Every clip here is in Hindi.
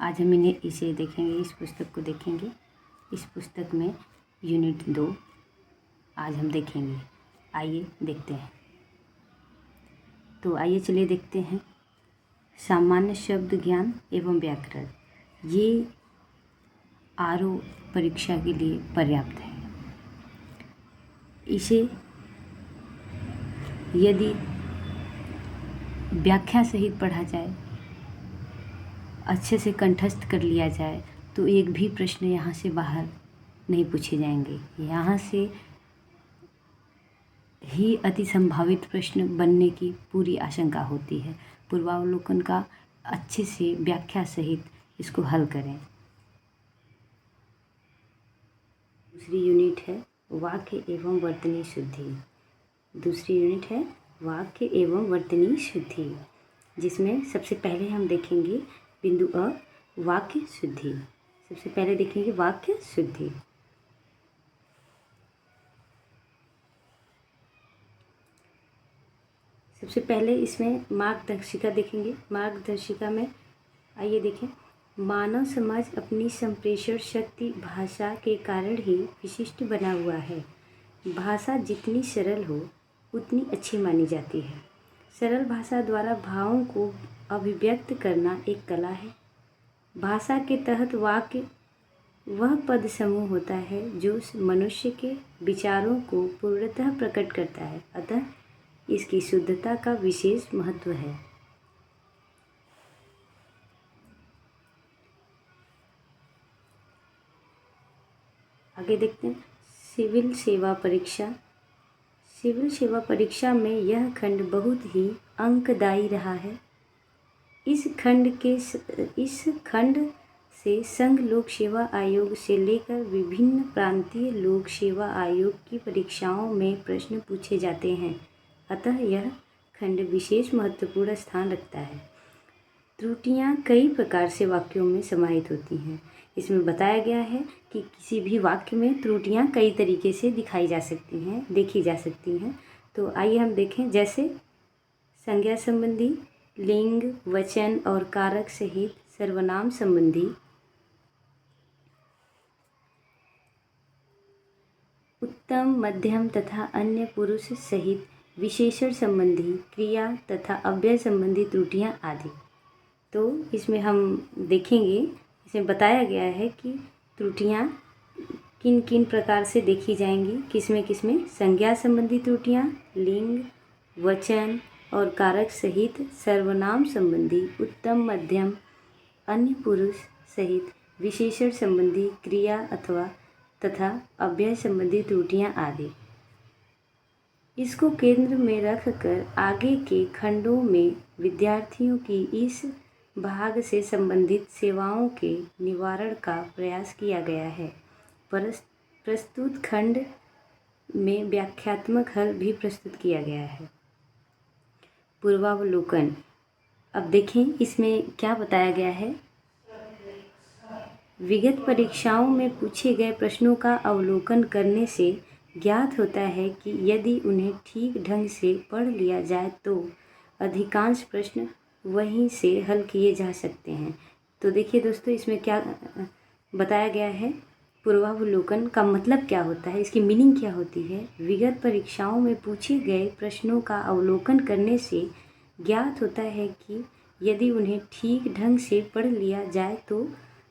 आज हम इसे देखेंगे, इस पुस्तक को देखेंगे। इस पुस्तक में यूनिट 2 आज हम देखेंगे। आइए देखते हैं। तो आइए चलिए देखते हैं। सामान्य शब्द ज्ञान एवं व्याकरण, ये आरओ परीक्षा के लिए पर्याप्त है। इसे यदि व्याख्या सहित पढ़ा जाए, अच्छे से कंठस्थ कर लिया जाए, तो एक भी प्रश्न यहाँ से बाहर नहीं पूछे जाएंगे। यहाँ से ही अति संभावित प्रश्न बनने की पूरी आशंका होती है। पूर्वावलोकन का अच्छे से व्याख्या सहित इसको हल करें। दूसरी यूनिट है वाक्य एवं वर्तनी शुद्धि। दूसरी यूनिट है वाक्य एवं वर्तनी शुद्धि, जिसमें सबसे पहले हम देखेंगे बिंदु अ, वाक्य शुद्धि। सबसे पहले देखेंगे वाक्य शुद्धि। सबसे पहले इसमें मार्गदर्शिका देखेंगे। मार्गदर्शिका में आइए देखें। मानव समाज अपनी संप्रेषण शक्ति भाषा के कारण ही विशिष्ट बना हुआ है। भाषा जितनी सरल हो उतनी अच्छी मानी जाती है। सरल भाषा द्वारा भावों को अभिव्यक्त करना एक कला है। भाषा के तहत वाक्य वह पद समूह होता है जो मनुष्य के विचारों को पूर्णतः प्रकट करता है, अतः इसकी शुद्धता का विशेष महत्व है। आगे देखते हैं सिविल सेवा परीक्षा। सिविल सेवा परीक्षा में यह खंड बहुत ही अंकदायी रहा है। इस खंड से संघ लोक सेवा आयोग से लेकर विभिन्न प्रांतीय लोक सेवा आयोग की परीक्षाओं में प्रश्न पूछे जाते हैं, अतः यह खंड विशेष महत्वपूर्ण स्थान रखता है। त्रुटियां कई प्रकार से वाक्यों में समाहित होती हैं। इसमें बताया गया है कि किसी भी वाक्य में त्रुटियां कई तरीके से दिखाई जा सकती हैं, देखी जा सकती हैं। तो आइए हम देखें, जैसे संज्ञा संबंधी, लिंग, वचन और कारक सहित सर्वनाम संबंधी, उत्तम, मध्यम तथा अन्य पुरुष सहित विशेषण संबंधी, क्रिया तथा अव्यय संबंधी त्रुटियां आदि। तो इसमें हम देखेंगे, इसमें बताया गया है कि त्रुटियां किन किन प्रकार से देखी जाएंगी। किसमें संज्ञा संबंधी त्रुटियां, लिंग, वचन और कारक सहित सर्वनाम संबंधी, उत्तम, मध्यम, अन्य पुरुष सहित विशेषण संबंधी, क्रिया अथवा तथा अव्यय संबंधी त्रुटियां आदि। इसको केंद्र में रखकर आगे के खंडों में विद्यार्थियों की इस भाग से संबंधित सेवाओं के निवारण का प्रयास किया गया है। प्रस्तुत खंड में व्याख्यात्मक हल भी प्रस्तुत किया गया है। पूर्वावलोकन। अब देखें इसमें क्या बताया गया है। विगत परीक्षाओं में पूछे गए प्रश्नों का अवलोकन करने से ज्ञात होता है कि यदि उन्हें ठीक ढंग से पढ़ लिया जाए तो अधिकांश प्रश्न वहीं से हल किए जा सकते हैं। तो देखिए दोस्तों, इसमें क्या बताया गया है। पूर्वावलोकन का मतलब क्या होता है, इसकी मीनिंग क्या होती है। विगत परीक्षाओं में पूछे गए प्रश्नों का अवलोकन करने से ज्ञात होता है कि यदि उन्हें ठीक ढंग से पढ़ लिया जाए तो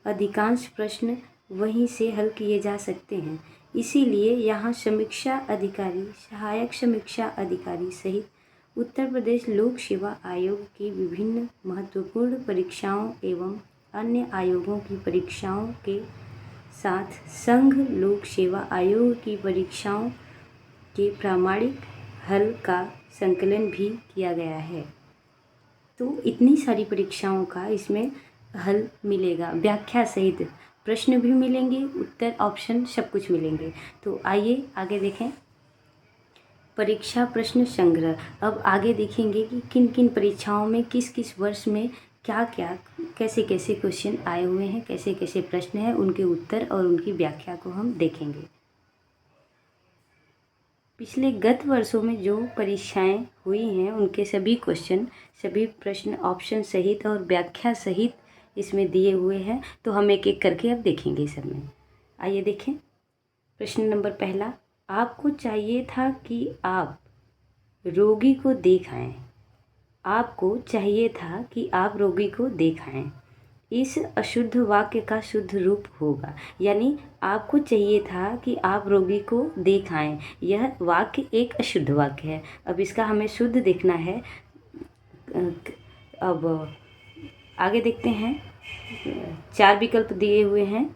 अधिकांश प्रश्न वहीं से हल किए जा सकते हैं। इसीलिए यहाँ समीक्षा अधिकारी, सहायक समीक्षा अधिकारी सहित उत्तर प्रदेश लोक सेवा आयोग की विभिन्न महत्वपूर्ण परीक्षाओं एवं अन्य आयोगों की परीक्षाओं के साथ संघ लोक सेवा आयोग की परीक्षाओं के प्रामाणिक हल का संकलन भी किया गया है। तो इतनी सारी परीक्षाओं का इसमें हल मिलेगा, व्याख्या सहित प्रश्न भी मिलेंगे, उत्तर, ऑप्शन सब कुछ मिलेंगे। तो आइए आगे देखें। परीक्षा प्रश्न संग्रह। अब आगे देखेंगे कि किन किन परीक्षाओं में किस किस वर्ष में क्या क्या कैसे कैसे क्वेश्चन आए हुए हैं, कैसे कैसे प्रश्न हैं, उनके उत्तर और उनकी व्याख्या को हम देखेंगे। पिछले गत वर्षों में जो परीक्षाएं हुई हैं उनके सभी क्वेश्चन, सभी प्रश्न ऑप्शन सहित और व्याख्या सहित इसमें दिए हुए हैं, तो हम एक एक करके अब देखेंगे सब में। आइए देखें। प्रश्न नंबर पहला, आपको चाहिए था कि आप रोगी को देखाएं। आपको चाहिए था कि आप रोगी को देखाएं। इस अशुद्ध वाक्य का शुद्ध रूप होगा, यानी आपको चाहिए था कि आप रोगी को देखाएं। यह वाक्य एक अशुद्ध वाक्य है। अब इसका हमें शुद्ध देखना है। अब आगे देखते हैं। 4 विकल्प दिए हुए हैं।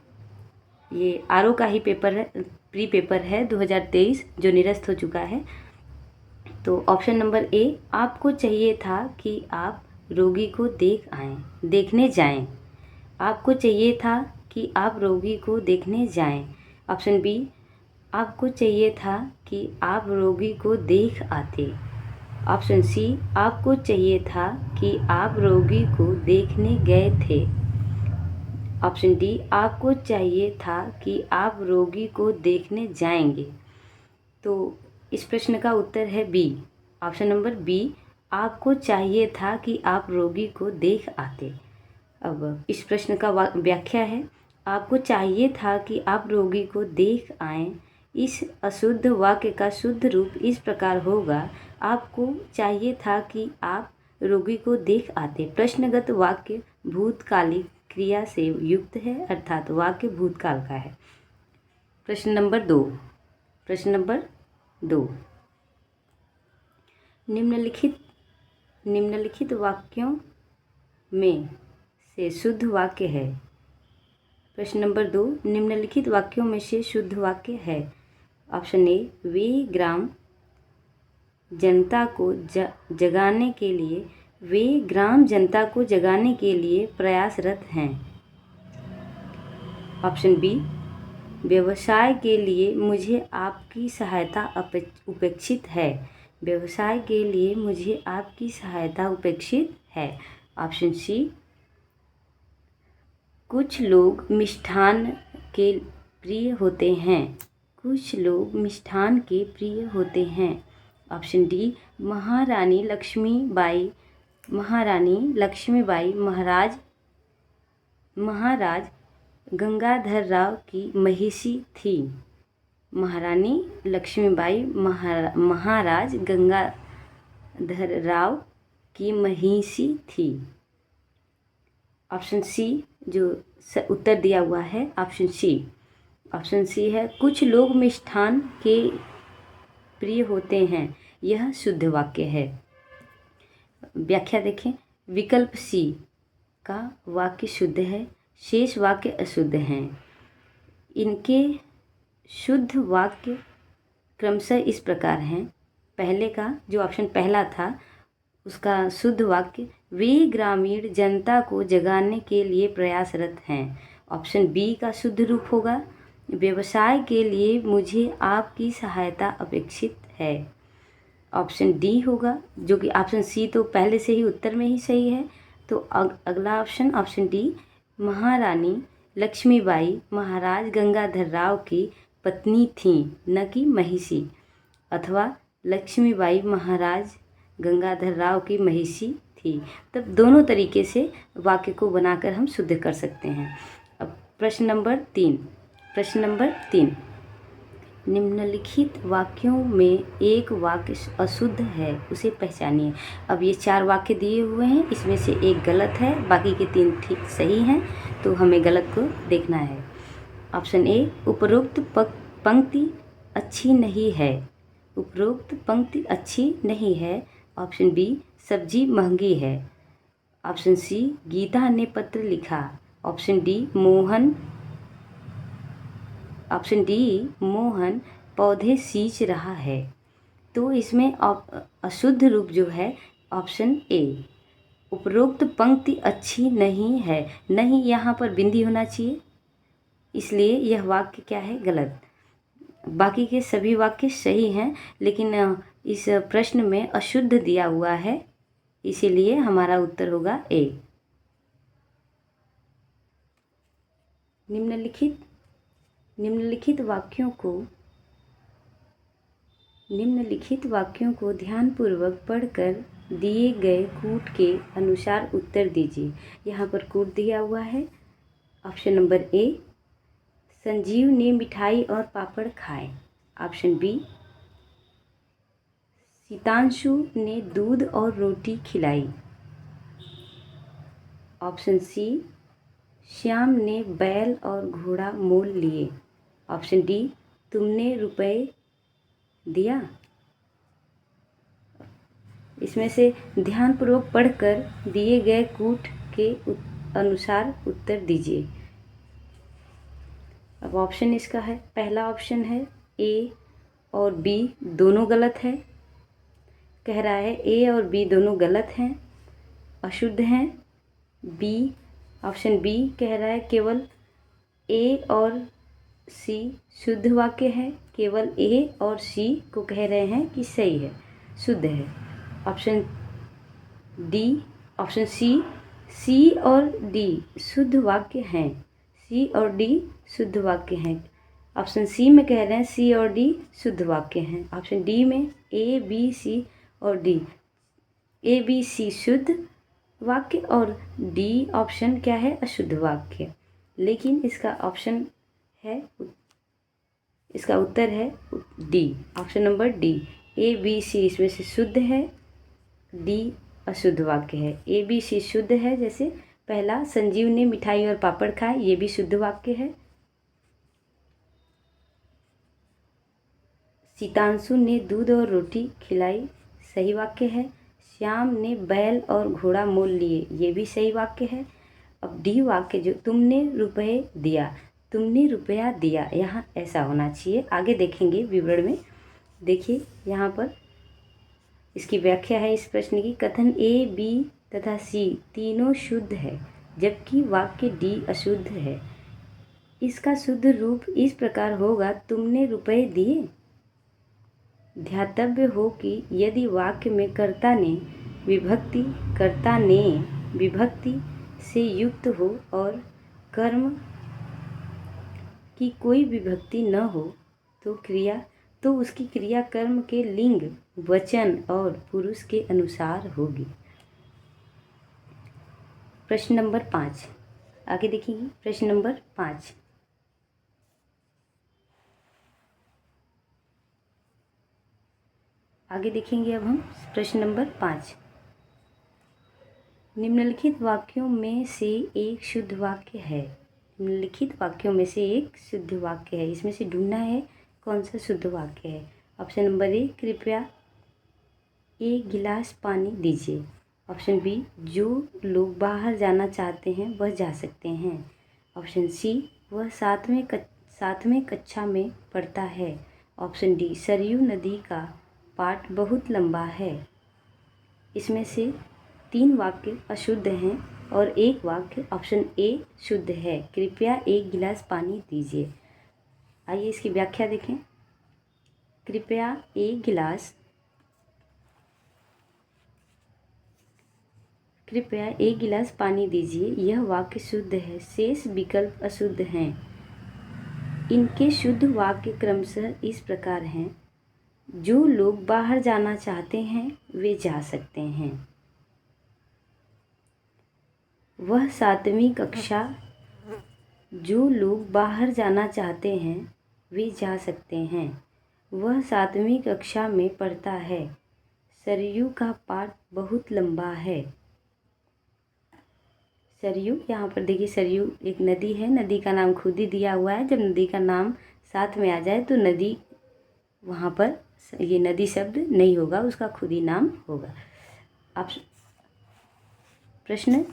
ये आरओ का ही पेपर है, प्री पेपर है 2023 जो निरस्त हो चुका है। तो ऑप्शन नंबर ए, आपको चाहिए था कि आप रोगी को देखने जाएं। आपको चाहिए था कि आप रोगी को देखने जाएं। ऑप्शन बी, आपको चाहिए था कि आप रोगी को देख आते। ऑप्शन सी, आपको चाहिए था कि आप रोगी को देखने गए थे। ऑप्शन डी, आपको चाहिए था कि आप रोगी को देखने जाएंगे। तो इस प्रश्न का उत्तर है बी, ऑप्शन नंबर बी, आपको चाहिए था कि आप रोगी को देख आते। अब इस प्रश्न का व्याख्या है, आपको चाहिए था कि आप रोगी को देख आएं। इस अशुद्ध वाक्य का शुद्ध रूप इस प्रकार होगा, आपको चाहिए था कि आप रोगी को देख आते। प्रश्नगत वाक्य भूतकालिक क्रिया से युक्त है, अर्थात वाक्य भूतकाल का है। प्रश्न नंबर दो, निम्नलिखित वाक्यों में से शुद्ध वाक्य है। प्रश्न नंबर 2, निम्नलिखित वाक्यों में से शुद्ध वाक्य है। ऑप्शन ए, वे ग्राम जनता को जगाने के लिए प्रयासरत हैं। ऑप्शन बी, व्यवसाय के लिए मुझे आपकी सहायता उपेक्षित है। व्यवसाय के लिए मुझे आपकी सहायता उपेक्षित है। ऑप्शन सी, कुछ लोग मिष्ठान के प्रिय होते हैं। ऑप्शन डी, महारानी लक्ष्मीबाई महाराज गंगाधर राव की महिषी थी। महारानी लक्ष्मीबाई महाराज गंगाधर राव की महिषी थी। ऑप्शन सी जो उत्तर दिया हुआ है, ऑप्शन सी है, कुछ लोग मिष्ठान के प्रिय होते हैं। यह शुद्ध वाक्य है। व्याख्या देखें। विकल्प सी का वाक्य शुद्ध है, शेष वाक्य अशुद्ध हैं। इनके शुद्ध वाक्य क्रमशः इस प्रकार हैं। पहले का जो ऑप्शन पहला था उसका शुद्ध वाक्य, वे ग्रामीण जनता को जगाने के लिए प्रयासरत हैं। ऑप्शन बी का शुद्ध रूप होगा, व्यवसाय के लिए मुझे आपकी सहायता अपेक्षित है। ऑप्शन डी होगा, जो कि ऑप्शन सी तो पहले से ही उत्तर में ही सही है। तो अगला ऑप्शन डी, महारानी लक्ष्मीबाई महाराज गंगाधर राव की पत्नी थीं, न कि महिषी, अथवा लक्ष्मीबाई महाराज गंगाधर राव की महिषी थी। तब दोनों तरीके से वाक्य को बनाकर हम शुद्ध कर सकते हैं। अब प्रश्न नंबर तीन, निम्नलिखित वाक्यों में एक वाक्य अशुद्ध है, उसे पहचानिए। अब ये 4 वाक्य दिए हुए हैं, इसमें से एक गलत है, बाकी के 3 ठीक सही हैं, तो हमें गलत को देखना है। ऑप्शन ए, उपरोक्त पंक्ति अच्छी नहीं है। ऑप्शन बी, सब्जी महंगी है। ऑप्शन सी, गीता ने पत्र लिखा। ऑप्शन डी, मोहन पौधे सींच रहा है। तो इसमें अशुद्ध रूप जो है ऑप्शन ए, उपरोक्त पंक्ति अच्छी नहीं है। नहीं यहाँ पर बिंदी होना चाहिए, इसलिए यह वाक्य क्या है, गलत। बाकी के सभी वाक्य सही हैं, लेकिन इस प्रश्न में अशुद्ध दिया हुआ है, इसीलिए हमारा उत्तर होगा ए। निम्नलिखित वाक्यों को ध्यानपूर्वक पढ़कर दिए गए कूट के अनुसार उत्तर दीजिए। यहाँ पर कूट दिया हुआ है। ऑप्शन नंबर ए, संजीव ने मिठाई और पापड़ खाए। ऑप्शन बी, शीतांशु ने दूध और रोटी खिलाई। ऑप्शन सी, श्याम ने बैल और घोड़ा मोल लिए। ऑप्शन डी, तुमने रुपए दिया। इसमें से ध्यानपूर्वक पढ़कर दिए गए कूट के अनुसार उत्तर दीजिए। अब ऑप्शन इसका है, पहला ऑप्शन है ए और बी दोनों गलत है। कह रहा है ए और बी दोनों गलत हैं, अशुद्ध हैं। बी, ऑप्शन बी कह रहा है केवल ए और सी शुद्ध वाक्य है। केवल ए और सी को कह रहे हैं कि सही है, शुद्ध है। ऑप्शन डी, ऑप्शन सी और डी शुद्ध वाक्य हैं। सी और डी शुद्ध वाक्य हैं। ऑप्शन सी में कह रहे हैं सी और डी शुद्ध वाक्य हैं। ऑप्शन डी में ए बी सी और डी, ए बी सी शुद्ध वाक्य और डी ऑप्शन क्या है, अशुद्ध वाक्य। लेकिन इसका ऑप्शन है, इसका उत्तर है D, option number D. A B C इसमें से शुद्ध है, डी अशुद्ध वाक्य है। ए बी सी शुद्ध है, जैसे पहला संजीव ने मिठाई और पापड़ खाए, ये भी शुद्ध वाक्य है। शीतांशु ने दूध और रोटी खिलाई, सही वाक्य है। श्याम ने बैल और घोड़ा मोल लिए, ये भी सही वाक्य है। अब डी वाक्य जो तुमने रुपए दिया, तुमने रुपया दिया, यहाँ ऐसा होना चाहिए। आगे देखेंगे विवरण में। देखिए यहाँ पर इसकी व्याख्या है इस प्रश्न की। कथन ए बी तथा सी तीनों शुद्ध है, जबकि वाक्य डी अशुद्ध है। इसका शुद्ध रूप इस प्रकार होगा, तुमने रुपए दिए। ध्यातव्य हो कि यदि वाक्य में कर्ता ने विभक्ति से युक्त हो और कर्म की कोई विभक्ति न हो तो उसकी क्रिया कर्म के लिंग, वचन और पुरुष के अनुसार होगी। प्रश्न नंबर 5 आगे देखिए। प्रश्न नंबर 5, आगे देखेंगे अब हम प्रश्न नंबर 5। निम्नलिखित वाक्यों में से एक शुद्ध वाक्य है। निम्नलिखित वाक्यों में से एक शुद्ध वाक्य है, इसमें से ढूंढना है कौन सा शुद्ध वाक्य है। ऑप्शन नंबर ए, कृपया एक गिलास पानी दीजिए। ऑप्शन बी, जो लोग बाहर जाना चाहते हैं वह जा सकते हैं। ऑप्शन सी, वह सातवें कक्षा में पढ़ता है। ऑप्शन डी, सरयू नदी का पाठ बहुत लंबा है। इसमें से 3 वाक्य अशुद्ध हैं और एक वाक्य ऑप्शन ए शुद्ध है। कृपया एक गिलास पानी दीजिए। आइए इसकी व्याख्या देखें। कृपया एक गिलास पानी दीजिए, यह वाक्य शुद्ध है। शेष विकल्प अशुद्ध हैं। इनके शुद्ध वाक्य क्रमशः इस प्रकार हैं, जो लोग बाहर जाना चाहते हैं वे जा सकते हैं। वह 7वीं कक्षा, जो लोग बाहर जाना चाहते हैं वे जा सकते हैं। वह 7वीं कक्षा में पढ़ता है। सरयू का पाठ बहुत लंबा है। सरयू, यहाँ पर देखिए सरयू एक नदी है, नदी का नाम खुद ही दिया हुआ है। जब नदी का नाम साथ में आ जाए तो नदी, वहाँ पर ये नदी शब्द नहीं होगा, उसका खुद ही नाम होगा। आप प्रश्न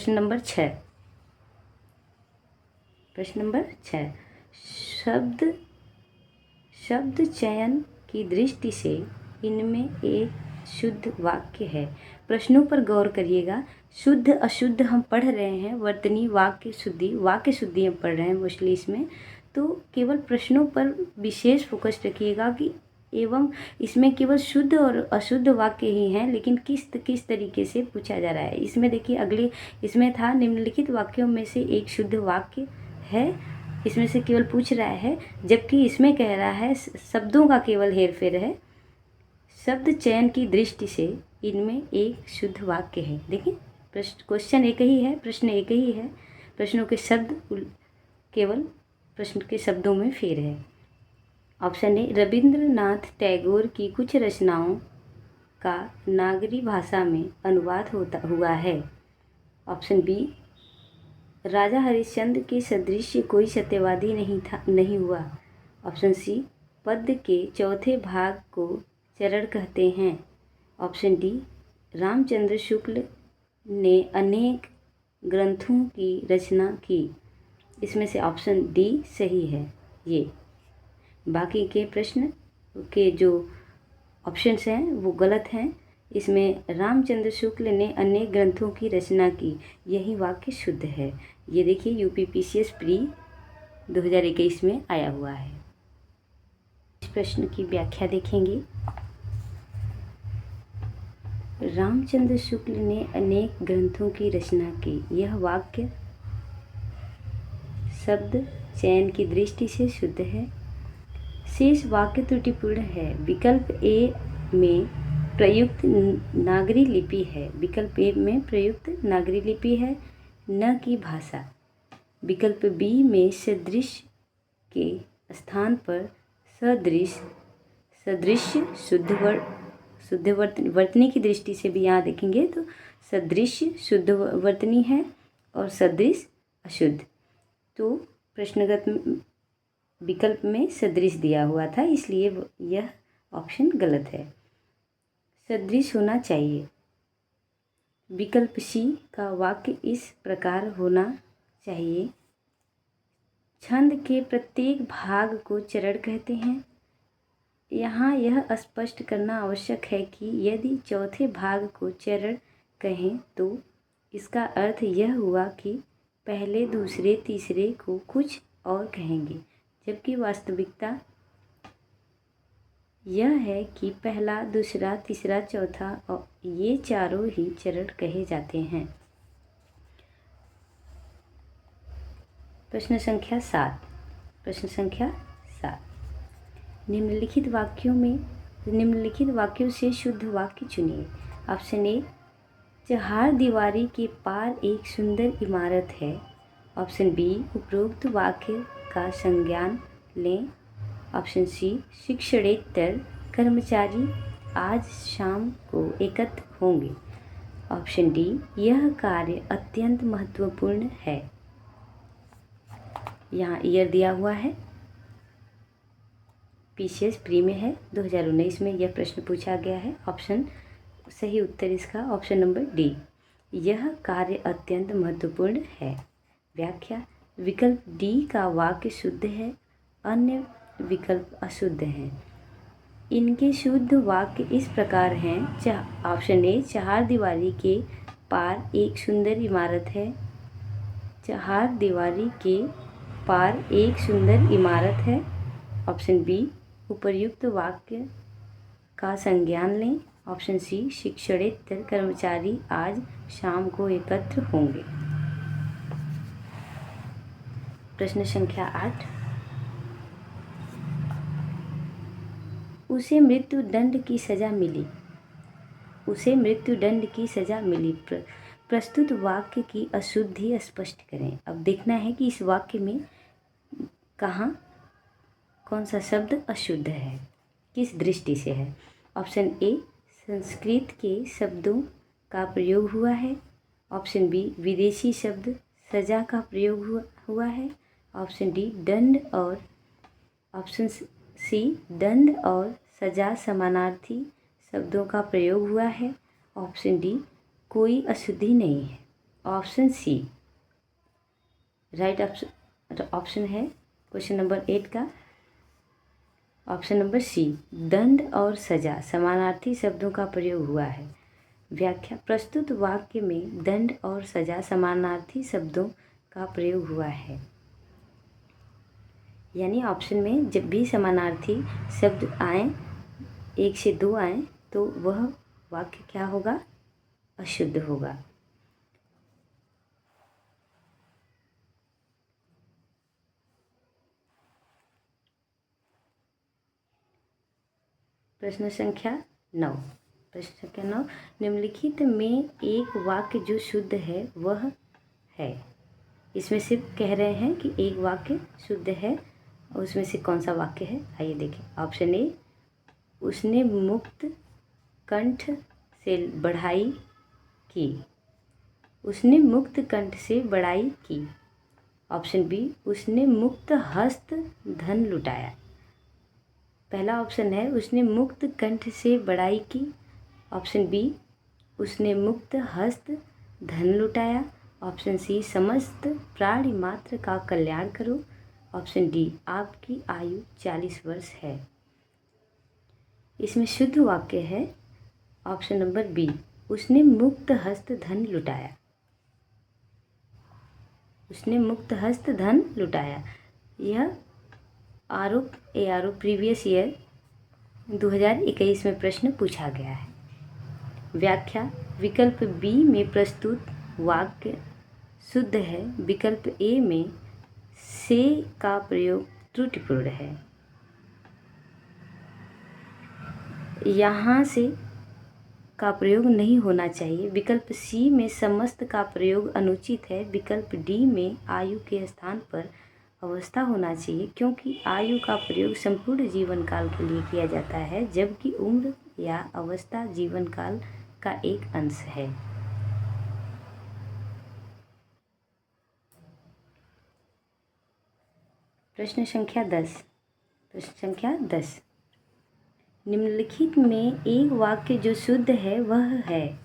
नंबर 6। प्रश्न नंबर 6, शब्द चयन की दृष्टि से इनमें एक शुद्ध वाक्य है। प्रश्नों पर गौर करिएगा। शुद्ध अशुद्ध हम पढ़ रहे हैं, वर्तनी वाक्य शुद्धि हम पढ़ रहे हैं मोस्टली इसमें। तो केवल प्रश्नों पर विशेष फोकस रखिएगा कि एवं इसमें केवल शुद्ध और अशुद्ध वाक्य ही हैं, लेकिन किस तरीके से पूछा जा रहा है। इसमें देखिए अगले इसमें था निम्नलिखित वाक्यों में से एक शुद्ध वाक्य है, इसमें से केवल पूछ रहा है, जबकि इसमें कह रहा है शब्दों का केवल हेरफेर है। शब्द चयन की दृष्टि से इनमें एक शुद्ध वाक्य है। देखिए क्वेश्चन एक ही है, प्रश्न एक ही है, प्रश्नों के शब्द केवल प्रश्न के शब्दों में फेर है। ऑप्शन ए, रविंद्रनाथ टैगोर की कुछ रचनाओं का नागरी भाषा में अनुवाद हुआ है। ऑप्शन बी, राजा हरिश्चंद्र के सदृश कोई सत्यवादी नहीं हुआ। ऑप्शन सी, पद्य के चौथे भाग को चरण कहते हैं। ऑप्शन डी, रामचंद्र शुक्ल ने अनेक ग्रंथों की रचना की। इसमें से ऑप्शन डी सही है। ये बाकी के प्रश्न के जो ऑप्शंस हैं वो गलत हैं। इसमें रामचंद्र शुक्ल ने अनेक ग्रंथों की रचना की, यही वाक्य शुद्ध है। ये देखिए यूपीपीसीएस प्री 2021 में आया हुआ है। इस प्रश्न की व्याख्या देखेंगे। रामचंद्र शुक्ल ने अनेक ग्रंथों की रचना की, यह वाक्य शब्द चयन की दृष्टि से शुद्ध है। शेष वाक्य त्रुटिपूर्ण है। विकल्प ए में प्रयुक्त नागरी लिपि है। विकल्प ए में प्रयुक्त नागरी लिपि है, न कि भाषा। विकल्प बी में सदृश के स्थान पर सदृश्य शुद्ध वर्तनी की दृष्टि से भी यहाँ देखेंगे तो सदृश्य शुद्ध वर्तनी है और सदृश अशुद्ध। तो प्रश्नगत विकल्प में सदृश दिया हुआ था, इसलिए यह ऑप्शन गलत है। सदृश होना चाहिए। विकल्प सी का वाक्य इस प्रकार होना चाहिए, छंद के प्रत्येक भाग को चरण कहते हैं। यहाँ यह स्पष्ट करना आवश्यक है कि यदि चौथे भाग को चरण कहें तो इसका अर्थ यह हुआ कि पहले दूसरे तीसरे को कुछ और कहेंगे, जबकि वास्तविकता यह है कि पहला, दूसरा, तीसरा, चौथा और ये चारों ही चरण कहे जाते हैं। प्रश्न संख्या 7। निम्नलिखित वाक्यों से शुद्ध वाक्य चुनिए। ऑप्शन ए, चहार दीवारी के पार एक सुंदर इमारत है। ऑप्शन बी, उपरोक्त वाक्य का संज्ञान लें। ऑप्शन सी, शिक्षणेतर कर्मचारी आज शाम को एकत्र होंगे। ऑप्शन डी, यह कार्य अत्यंत महत्वपूर्ण है। यहाँ ईयर दिया हुआ है, पीसीएस प्री में है, 2019 में यह प्रश्न पूछा गया है। ऑप्शन सही उत्तर इसका ऑप्शन नंबर डी, यह कार्य अत्यंत महत्वपूर्ण है। व्याख्या, विकल्प डी का वाक्य शुद्ध है, अन्य विकल्प अशुद्ध हैं। इनके शुद्ध वाक्य इस प्रकार हैं। ऑप्शन ए, चहार दीवारी के पार एक सुंदर इमारत है। चहार दीवारी के पार एक सुंदर इमारत है। ऑप्शन बी, उपर्युक्त वाक्य का संज्ञान लें। ऑप्शन सी, शिक्षणेतर कर्मचारी आज शाम को एकत्र होंगे। प्रश्न संख्या 8। उसे मृत्युदंड की सजा मिली। प्रस्तुत वाक्य की अशुद्धि स्पष्ट करें। अब देखना है कि इस वाक्य में कौन सा शब्द अशुद्ध है, किस दृष्टि से है। ऑप्शन ए, संस्कृत के शब्दों का प्रयोग हुआ है। ऑप्शन बी, विदेशी शब्द सजा का प्रयोग हुआ है। ऑप्शन डी, दंड और ऑप्शन सी, दंड और सजा समानार्थी शब्दों का प्रयोग हुआ है। ऑप्शन डी, कोई अशुद्धि नहीं है। ऑप्शन सी राइट ऑप्शन है क्वेश्चन नंबर 8 का। ऑप्शन नंबर सी, दंड और सजा समानार्थी शब्दों का प्रयोग हुआ है। व्याख्या, प्रस्तुत वाक्य में दंड और सजा समानार्थी शब्दों का प्रयोग हुआ है। यानी ऑप्शन में जब भी समानार्थी शब्द आए, 1 से 2 आए, तो वह वाक्य क्या होगा, अशुद्ध होगा। प्रश्न संख्या 9। प्रश्न संख्या 9, निम्नलिखित में एक वाक्य जो शुद्ध है वह है। इसमें सिर्फ कह रहे हैं कि एक वाक्य शुद्ध है और उसमें से कौन सा वाक्य है। आइए देखें। ऑप्शन ए, उसने मुक्त कंठ से बढ़ाई की। उसने मुक्त कंठ से बढ़ाई की। ऑप्शन बी, उसने मुक्त हस्त धन लुटाया। पहला ऑप्शन है उसने मुक्त कंठ से बढ़ाई की। ऑप्शन बी, उसने मुक्त हस्त धन लुटाया। ऑप्शन सी, समस्त प्राणी मात्र का कल्याण करो। ऑप्शन डी, आपकी आयु 40 वर्ष है। इसमें शुद्ध वाक्य है ऑप्शन नंबर बी, उसने मुक्त हस्त धन लुटाया। उसने मुक्त हस्त धन लुटाया। यह आरोप प्रीवियस ईयर 2021 में प्रश्न पूछा गया है। व्याख्या, विकल्प बी में प्रस्तुत वाक्य शुद्ध है। विकल्प ए में से का प्रयोग त्रुटिपूर्ण है। यहाँ से का प्रयोग नहीं होना चाहिए। विकल्प सी में समस्त का प्रयोग अनुचित है। विकल्प डी में आयु के स्थान पर अवस्था होना चाहिए, क्योंकि आयु का प्रयोग संपूर्ण जीवन काल के लिए किया जाता है, जबकि उम्र या अवस्था जीवन काल का एक अंश है। प्रश्न संख्या 10। प्रश्न संख्या 10, निम्नलिखित में एक वाक्य जो शुद्ध है वह है।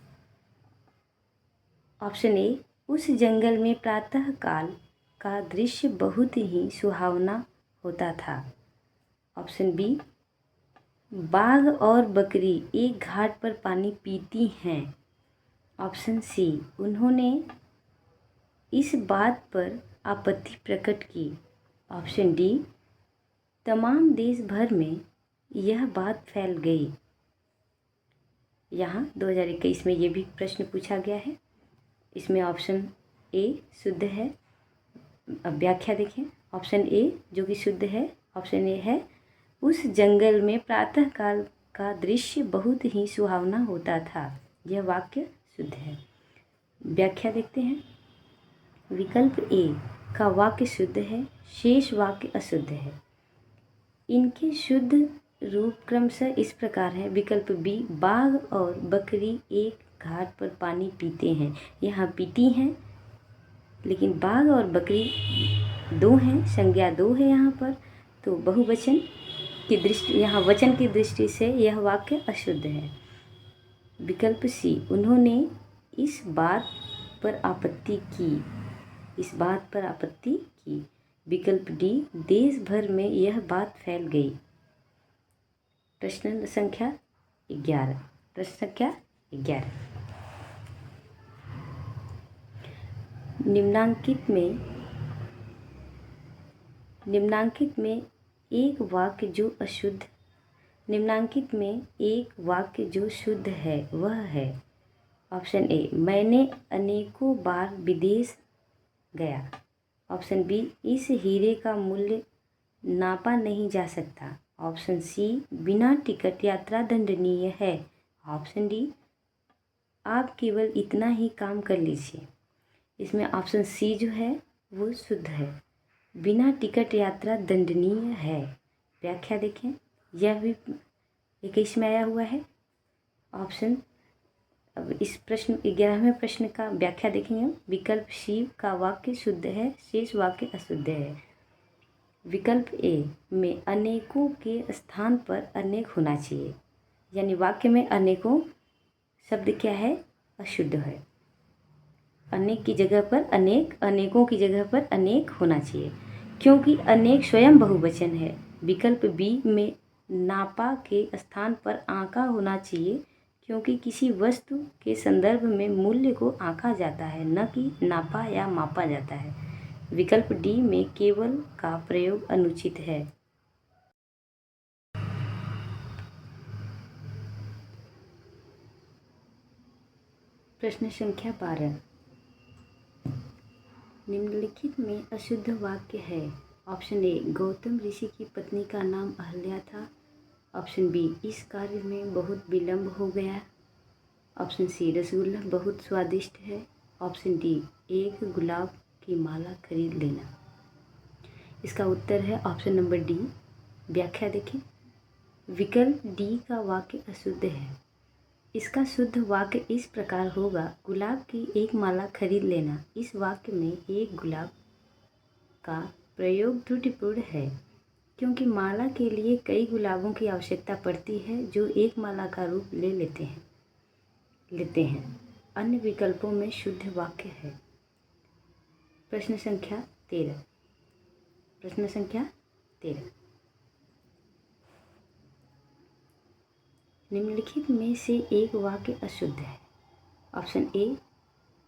ऑप्शन ए, उस जंगल में प्रातः काल का दृश्य बहुत ही सुहावना होता था। ऑप्शन बी, बाघ और बकरी एक घाट पर पानी पीती हैं। ऑप्शन सी, उन्होंने इस बात पर आपत्ति प्रकट की। ऑप्शन डी, तमाम देश भर में यह बात फैल गई। यहाँ 2021 में ये भी प्रश्न पूछा गया है। इसमें ऑप्शन ए शुद्ध है। अब व्याख्या देखें। ऑप्शन ए जो कि शुद्ध है, ऑप्शन ए है, उस जंगल में प्रातः काल का दृश्य बहुत ही सुहावना होता था। यह वाक्य शुद्ध है। व्याख्या देखते हैं। विकल्प ए का वाक्य शुद्ध है, शेष वाक्य अशुद्ध है। इनके शुद्ध रूप क्रमशः इस प्रकार है। विकल्प बी, बाघ और बकरी एक घाट पर पानी पीते हैं। यहाँ पीती हैं, लेकिन बाघ और बकरी दो हैं, संज्ञा दो है यहाँ पर, तो बहुवचन की दृष्टि, यहाँ वचन की दृष्टि से यह वाक्य अशुद्ध है। विकल्प सी, उन्होंने इस बात पर आपत्ति की। इस बात पर आपत्ति की। विकल्प डी, देश भर में यह बात फैल गई। प्रश्न संख्या 11। प्रश्न संख्या 11, निम्नांकित में एक वाक्य जो अशुद्ध, निम्नांकित में एक वाक्य जो शुद्ध है वह है। ऑप्शन ए, मैंने अनेकों बार विदेश गया। ऑप्शन बी, इस हीरे का मूल्य नापा नहीं जा सकता। ऑप्शन सी, बिना टिकट यात्रा दंडनीय है। ऑप्शन डी, आप केवल इतना ही काम कर लीजिए। इसमें ऑप्शन सी जो है वो शुद्ध है, बिना टिकट यात्रा दंडनीय है। व्याख्या देखें। यह भी 21 में आया हुआ है ऑप्शन। अब इस प्रश्न 11वें प्रश्न का व्याख्या देखेंगे हम। विकल्प सी का वाक्य शुद्ध है, शेष वाक्य अशुद्ध है। विकल्प ए में अनेकों के स्थान पर अनेक होना चाहिए, यानी वाक्य में अनेकों शब्द क्या है, अशुद्ध है। अनेक की जगह पर अनेक, अनेकों की जगह पर अनेक होना चाहिए, क्योंकि अनेक स्वयं बहुवचन है। विकल्प बी में नापा के स्थान पर आंका होना चाहिए, क्योंकि किसी वस्तु के संदर्भ में मूल्य को आंका जाता है, न कि नापा या मापा जाता है। विकल्प डी में केवल का प्रयोग अनुचित है। प्रश्न संख्या 12, निम्नलिखित में अशुद्ध वाक्य है। ऑप्शन ए, गौतम ऋषि की पत्नी का नाम अहल्या था। ऑप्शन बी, इस कार्य में बहुत विलंब हो गया। ऑप्शन सी रसगुल्ला बहुत स्वादिष्ट है। ऑप्शन डी एक गुलाब की माला खरीद लेना। इसका उत्तर है ऑप्शन नंबर डी। व्याख्या देखिए, विकल्प डी का वाक्य अशुद्ध है। इसका शुद्ध वाक्य इस प्रकार होगा, गुलाब की एक माला खरीद लेना। इस वाक्य में एक गुलाब का प्रयोग त्रुटिपूर्ण है, क्योंकि माला के लिए कई गुलाबों की आवश्यकता पड़ती है जो एक माला का रूप लेते हैं। अन्य विकल्पों में शुद्ध वाक्य है। प्रश्न संख्या 13। निम्नलिखित में से एक वाक्य अशुद्ध है। ऑप्शन ए,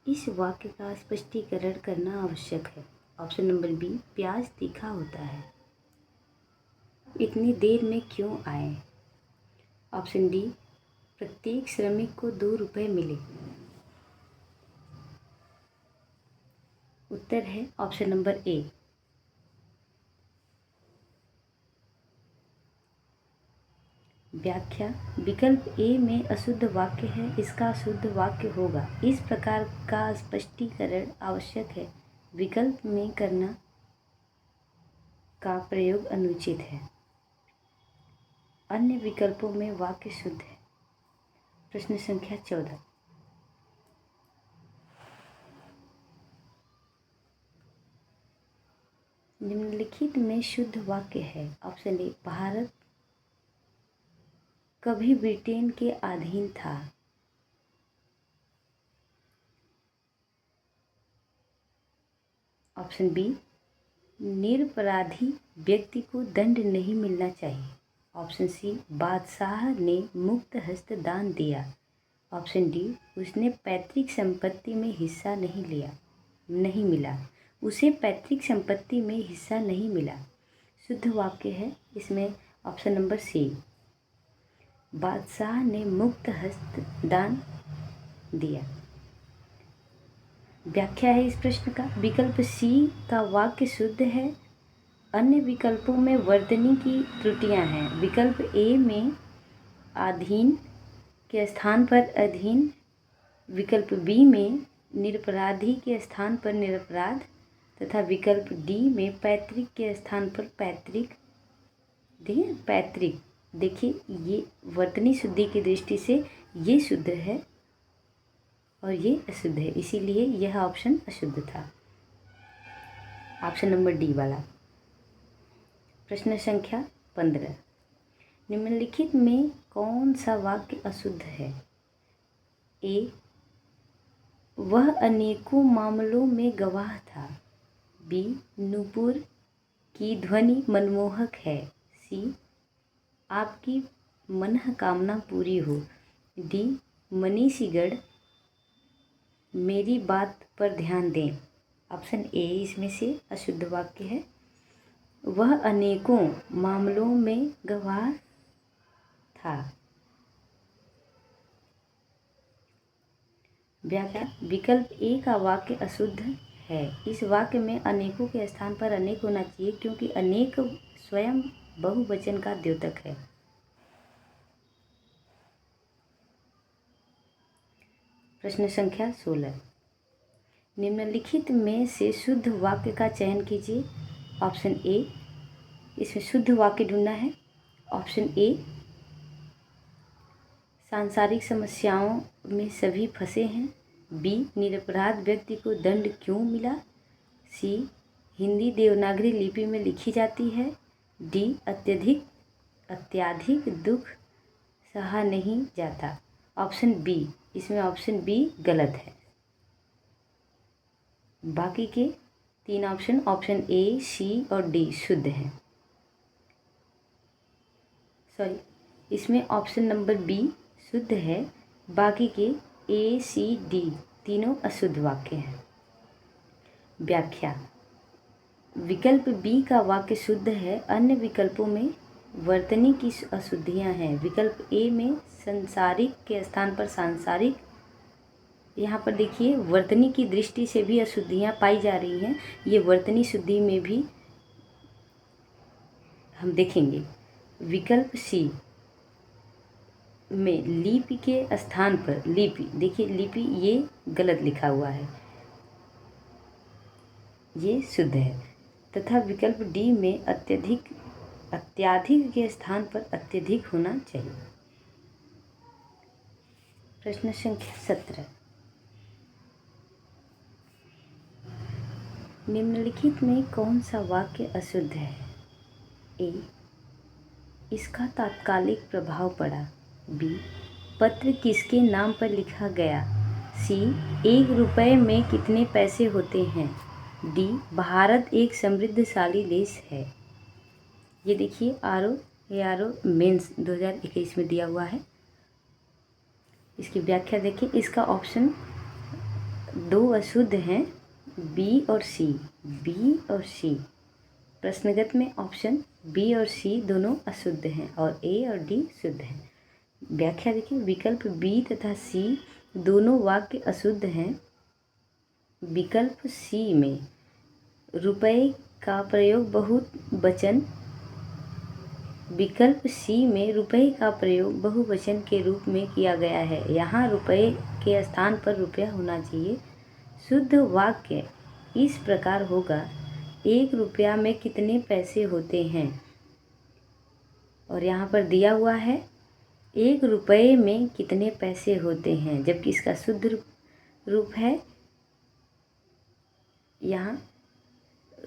इस वाक्य का स्पष्टीकरण करना आवश्यक है। ऑप्शन नंबर बी, प्याज तीखा होता है, इतनी देर में क्यों आए। ऑप्शन डी, प्रत्येक श्रमिक को 2 रुपये मिले। उत्तर है ऑप्शन नंबर ए। व्याख्या, विकल्प ए में अशुद्ध वाक्य है। इसका शुद्ध वाक्य होगा, इस प्रकार का स्पष्टीकरण आवश्यक है। विकल्प में करना का प्रयोग अनुचित है। अन्य विकल्पों में वाक्य शुद्ध है। प्रश्न संख्या 14। निम्नलिखित में शुद्ध वाक्य है। ऑप्शन ए, भारत कभी ब्रिटेन के अधीन था। ऑप्शन बी, निरपराधी व्यक्ति को दंड नहीं मिलना चाहिए। ऑप्शन सी, बादशाह ने मुक्त हस्त दान दिया। ऑप्शन डी, उसने पैतृक संपत्ति में हिस्सा नहीं मिला। उसे पैतृक संपत्ति में हिस्सा नहीं मिला। शुद्ध वाक्य है इसमें ऑप्शन नंबर सी, बादशाह ने मुक्त हस्त दान दिया। व्याख्या है इस प्रश्न का, विकल्प सी का वाक्य शुद्ध है। अन्य विकल्पों में वर्तनी की त्रुटियां हैं। विकल्प ए में अधीन के स्थान पर अधीन, विकल्प बी में निरपराधी के स्थान पर निरपराध तथा विकल्प डी में पैतृक के स्थान पर पैतृक। देखिए ये वर्तनी शुद्धि की दृष्टि से ये शुद्ध है और ये अशुद्ध है, इसीलिए यह ऑप्शन अशुद्ध था। ऑप्शन नंबर डी वाला। प्रश्न संख्या 15। निम्नलिखित में कौन सा वाक्य अशुद्ध है। ए, वह अनेकों मामलों में गवाह था। बी, नूपुर की ध्वनि मनमोहक है। सी, आपकी मनोकामना पूरी हो। डी, मनीषीगढ़ मेरी बात पर ध्यान दें। ऑप्शन ए इसमें से अशुद्ध वाक्य है। वह अनेकों मामलों में गवाह था। व्याख्या, विकल्प ए का वाक्य अशुद्ध है। इस वाक्य में अनेकों के स्थान पर अनेक होना चाहिए, क्योंकि अनेक स्वयं बहुवचन का द्योतक है। प्रश्न संख्या 16। निम्नलिखित में से शुद्ध वाक्य का चयन कीजिए। ऑप्शन ए, इसमें शुद्ध वाक्य ढूंढना है। ऑप्शन ए, सांसारिक समस्याओं में सभी फंसे हैं। बी, निरपराध व्यक्ति को दंड क्यों मिला। सी, हिंदी देवनागरी लिपि में लिखी जाती है। डी, अत्याधिक दुख सहा नहीं जाता। ऑप्शन बी, इसमें ऑप्शन बी गलत है। बाकी के 3 ऑप्शन, ऑप्शन ए, सी और डी शुद्ध हैं। इसमें ऑप्शन नंबर बी शुद्ध है, बाकी के ए, सी, डी तीनों अशुद्ध वाक्य हैं। व्याख्या, विकल्प बी का वाक्य शुद्ध है। अन्य विकल्पों में वर्तनी की अशुद्धियां हैं। विकल्प ए में संसारिक के स्थान पर सांसारिक, यहाँ पर देखिए वर्तनी की दृष्टि से भी अशुद्धियां पाई जा रही हैं। ये वर्तनी शुद्धि में भी हम देखेंगे। विकल्प सी, में लिपि के स्थान पर लिपि, देखिए लिपि ये गलत लिखा हुआ है, ये शुद्ध है। तथा विकल्प डी में अत्यधिक के स्थान पर अत्यधिक होना चाहिए। प्रश्न संख्या 17, निम्नलिखित में कौन सा वाक्य अशुद्ध है? ए, इसका तात्कालिक प्रभाव पड़ा। बी, पत्र किसके नाम पर लिखा गया? सी, 1 रुपये में कितने पैसे होते हैं? डी, भारत एक समृद्धशाली देश है। ये देखिए आर ओ मेंस 2021 में दिया हुआ है। इसकी व्याख्या देखिए। इसका ऑप्शन 2 अशुद्ध हैं, बी और सी। बी और सी प्रश्नगत में ऑप्शन बी और सी दोनों अशुद्ध हैं और ए और डी शुद्ध हैं। व्याख्या देखिए। विकल्प बी तथा सी दोनों वाक्य अशुद्ध हैं। विकल्प सी में रुपए का प्रयोग बहुवचन विकल्प सी में रुपए का प्रयोग बहुवचन के रूप में किया गया है। यहाँ रुपए के स्थान पर रुपया होना चाहिए। शुद्ध वाक्य इस प्रकार होगा, 1 रुपया में कितने पैसे होते हैं? और यहाँ पर दिया हुआ है 1 रुपये में कितने पैसे होते हैं, जबकि इसका शुद्ध रूप है यहाँ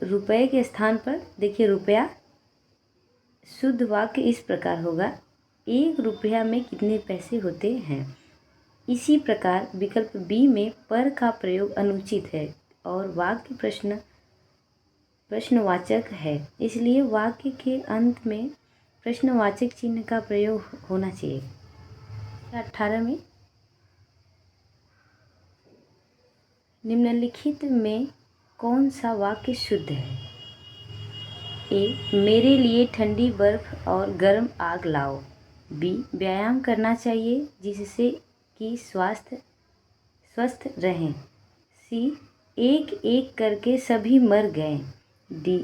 रुपये के स्थान पर देखिए रुपया। शुद्ध वाक्य इस प्रकार होगा, 1 रुपया में कितने पैसे होते हैं। इसी प्रकार विकल्प बी में पर का प्रयोग अनुचित है और वाक्य प्रश्नवाचक है, इसलिए वाक्य के अंत में प्रश्नवाचक चिन्ह का प्रयोग होना चाहिए। 18 में निम्नलिखित में कौन सा वाक्य शुद्ध है? ए, मेरे लिए ठंडी बर्फ और गर्म आग लाओ। बी, व्यायाम करना चाहिए जिससे कि स्वस्थ रहें। सी, एक एक करके सभी मर गए। डी,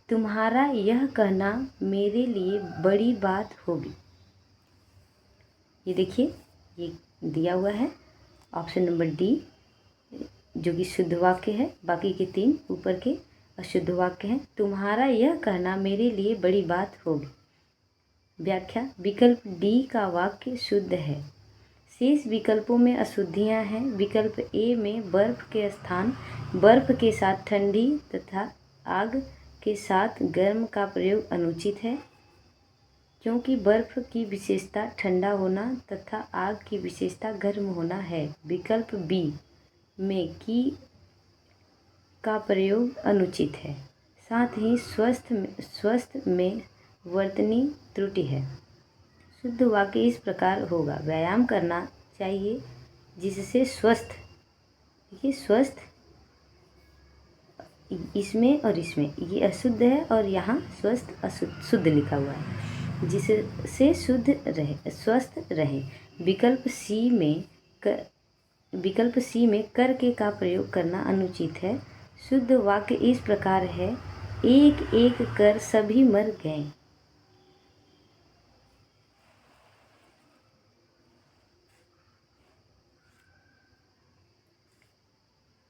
तुम्हारा यह कहना मेरे लिए बड़ी बात होगी। ये देखिए ये दिया हुआ है ऑप्शन नंबर डी, जो कि शुद्ध वाक्य है। बाकी के 3 ऊपर के अशुद्ध वाक्य हैं। तुम्हारा यह कहना मेरे लिए बड़ी बात होगी। व्याख्या। विकल्प डी का वाक्य शुद्ध है। शेष विकल्पों में अशुद्धियां हैं। विकल्प ए में बर्फ के स्थान बर्फ के साथ ठंडी तथा आग के साथ गर्म का प्रयोग अनुचित है, क्योंकि बर्फ की विशेषता ठंडा होना तथा आग की विशेषता गर्म होना है। विकल्प बी में की का प्रयोग अनुचित है। साथ ही स्वस्थ में वर्तनी त्रुटि है। शुद्ध वाक्य इस प्रकार होगा, व्यायाम करना चाहिए जिससे स्वस्थ, देखिए स्वस्थ इसमें और इसमें ये अशुद्ध है और यहाँ शुद्ध लिखा हुआ है, जिससे स्वस्थ रहे। विकल्प सी में करके का प्रयोग करना अनुचित है। शुद्ध वाक्य इस प्रकार है, एक एक कर सभी मर गए।